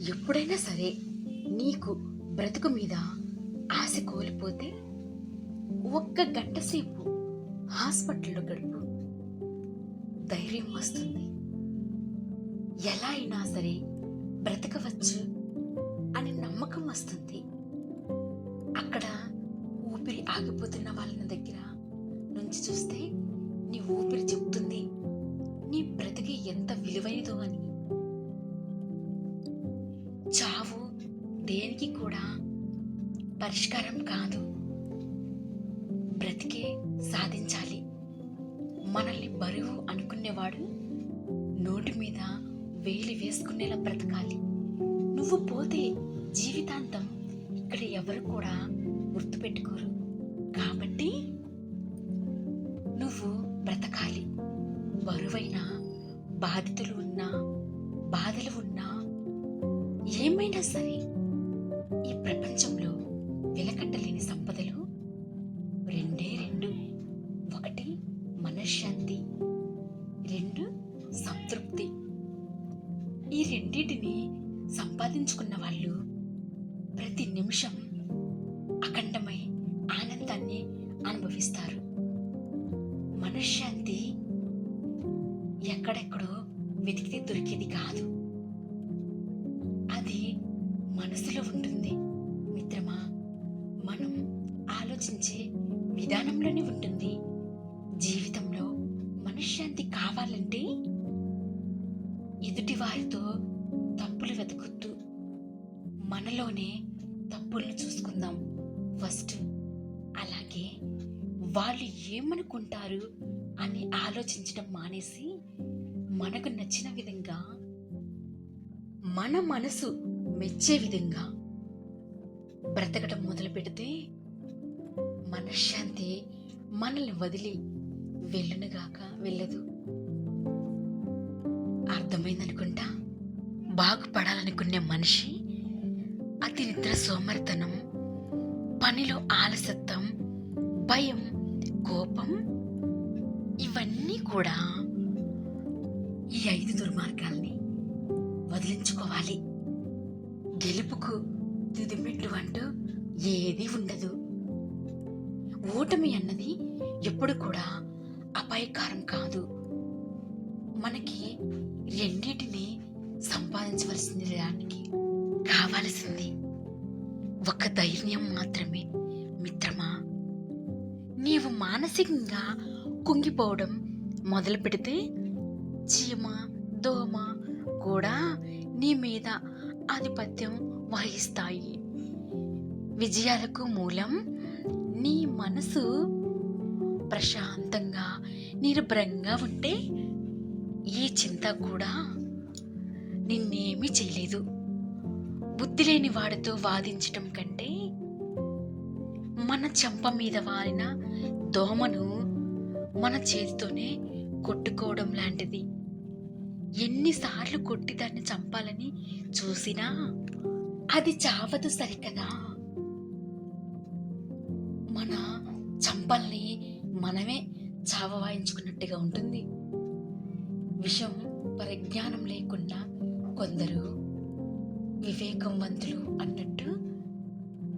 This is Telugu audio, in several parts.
ఎప్పుడైనా సరే నీకు బ్రతుకు మీద ఆశ కోల్పోతే ఒక్క గంట సేపు హాస్పిటల్లో గడుపు. ధైర్యం వస్తుంది. ఎలా అయినా సరే బ్రతకవచ్చు అని నమ్మకం వస్తుంది. అక్కడ ఊపిరి ఆగిపోతున్న వాళ్ళ దగ్గర నుంచి చూస్తే నీ ఊపిరి చెప్తుంది నీ బ్రతికి ఎంత విలువైనదో అని. చావు దేనికి కూడా పరిష్కారం కాదు. బ్రతికే సాధించాలి. మనల్ని బరువు అనుకునేవాడు నోటి మీద వేలి వేసుకునేలా బ్రతకాలి. నువ్వు పోతే జీవితాంతం ఇక్కడ ఎవరు కూడా గుర్తుపెట్టుకోరు. కాబట్టి నువ్వు బ్రతకాలి. బరువైన బాధితులు ఉన్నా, బాధలు ఉన్నా, ఏమైనా సరే ఈ ప్రపంచంలో వెలకట్టలేని సంపదలు రెండే రెండు. ఒకటి మనశ్శాంతి, రెండు సంతృప్తి. ఈ రెండింటిని సంపాదించుకున్న వాళ్ళు ప్రతి నిమిషం అఖండమై ఆనందాన్ని అనుభవిస్తారు. మనశ్శాంతి ఎక్కడెక్కడో వెతికితే దొరికేది కాదు. అది మనసులో ఉంటుంది మిత్రమా. మనం ఆలోచించే విధానంలోనే ఉంటుంది. జీవితంలో మనశ్శాంతి కావాలంటే ఎదుటి వారితో తప్పులు వెతకొద్దు. మనలోనే తప్పులను చూసుకుందాం ఫస్ట్. అలాగే వాళ్ళు ఏమనుకుంటారు అని ఆలోచించడం మానేసి మనకు నచ్చిన విధంగా, మన మనసు మెచ్చే విధంగా బ్రతకడం మొదలు పెడితే మనశ్శాంతి మనల్ని వదిలి వెళ్ళునుగాక వెళ్ళదు. అర్థమైందనుకుంటా. బాగుపడాలనుకునే మనిషి అతి నిద్ర, సోమరితనం, పనిలో ఆలస్యత్వం, భయం, కోపం, ఇవన్నీ కూడా ఈ 5 దుర్మార్గాల్ని వదిలించుకోవాలి. గెలుపుకు తుదిమెట్లు అంటూ ఏదీ ఉండదు. ఓటమి అన్నది ఎప్పుడు కూడా అపాయకారం కాదు. మనకి రెండింటిని సంపాదించవలసింది దానికి కావలసింది ఒక ధైర్యం మాత్రమే మిత్రమా. నీవు మానసికంగా కుంగిపోవడం మొదలు పెడితే చీమ, దోమ కూడా నీ మీద ఆధిపత్యం వహిస్తాయి. విజయాలకు మూలం నీ మనసు ప్రశాంతంగా, నిర్భరంగా ఉంటే ఏ చింత కూడా నిన్నేమీ చేయలేదు. బుద్ధి లేని వాడితో వాదించటం కంటే మన చెంప మీద వారిన దోమను మన చేతితోనే కొట్టుకోవడం లాంటిది. ఎన్నిసార్లు కొట్టి దాన్ని చంపాలని చూసినా అది చావదు సరికదా. మన చంపల్ని మనమే చావవాయించుకున్నట్టుగా ఉంటుంది. విషయం పరిజ్ఞానం లేకుండా కొందరు వివేకంవంతులు అన్నట్టు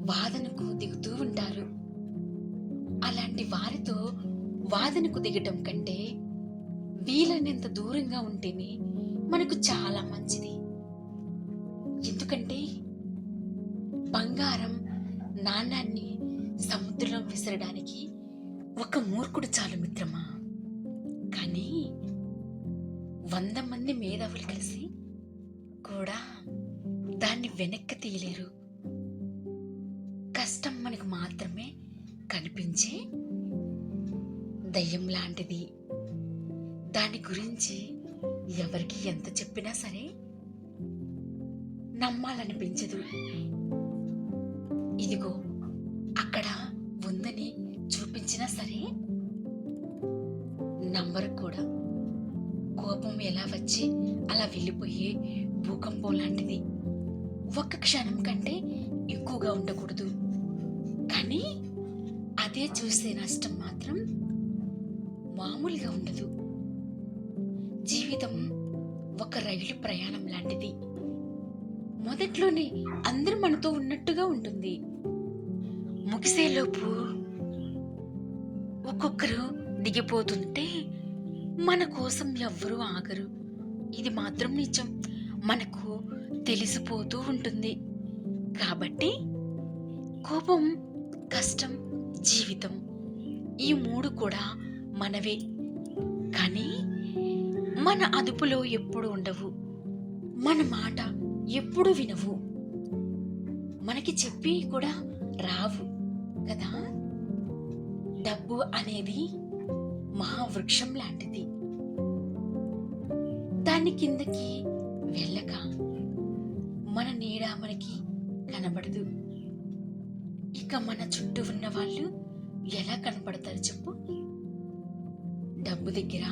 వాదనకు దిగుతూ ఉంటారు. అలాంటి వారితో వాదనకు దిగటం కంటే వీలైనంత దూరంగా ఉంటేనే మనకు చాలా మంచిది. ఎందుకంటే బంగారం నాణాన్ని సముద్రంలో విసరడానికి ఒక మూర్ఖుడు చాలు మిత్రమా. కానీ 100 మంది మేధావులు కలిసి కూడా దాన్ని వెనక్కి తీయలేరు. కష్టం మనకు మాత్రమే కనిపించే దయ్యం లాంటిది. దాని గురించి ఎవరికి ఎంత చెప్పినా సరే నమ్మాలనిపించదు. ఇదిగో అక్కడ ఉందని చూపించినా సరే నమ్మరు కూడా. కోపం ఎలా వచ్చి అలా వెళ్ళిపోయే భూకంపం లాంటిది. ఒక్క క్షణం కంటే ఎక్కువగా ఉండకూడదు. కానీ అదే చూసే నష్టం మాత్రం మామూలుగా ఉండదు. జీవితం ఒక రైలు ప్రయాణం లాంటిది. మొదట్లోనే అందరూ మనతో ఉన్నట్టుగా ఉంటుంది. ముగిసేలోపు ఒక్కొక్కరు దిగిపోతుంటే మన కోసం ఎవ్వరూ ఆగరు. ఇది మాత్రం నిజం. మనకు తెలిసిపోతూ ఉంటుంది. కాబట్టి కోపం, కష్టం, జీవితం ఈ 3 కూడా మనవే. కానీ మన అదుపులో ఎప్పుడు ఉండవు. మన మాట ఎప్పుడు వినవు. మనకి చెప్పి కూడా రావు కదా. డబ్బు అనేది మహావృక్షం లాంటిది. దాని కిందకి వెళ్ళక మన నీడ మనకి కనబడదు. ఇక మన చుట్టూ ఉన్న వాళ్ళు ఎలా కనపడతారు చెప్పు? డబ్బు దగ్గర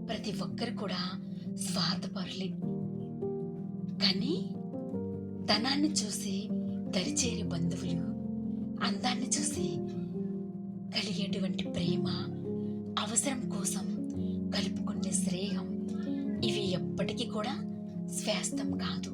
ప్రతి ఒక్కరు కూడా స్వార్థపరులే. కానీ ధనాన్ని చూసి దరిచేరే బంధువులు, అందాన్ని చూసి కలిగేటువంటి ప్రేమ, అవసరం కోసం కలుపుకునే స్నేహం ఇవి ఎప్పటికీ కూడా శాశ్వతం కాదు.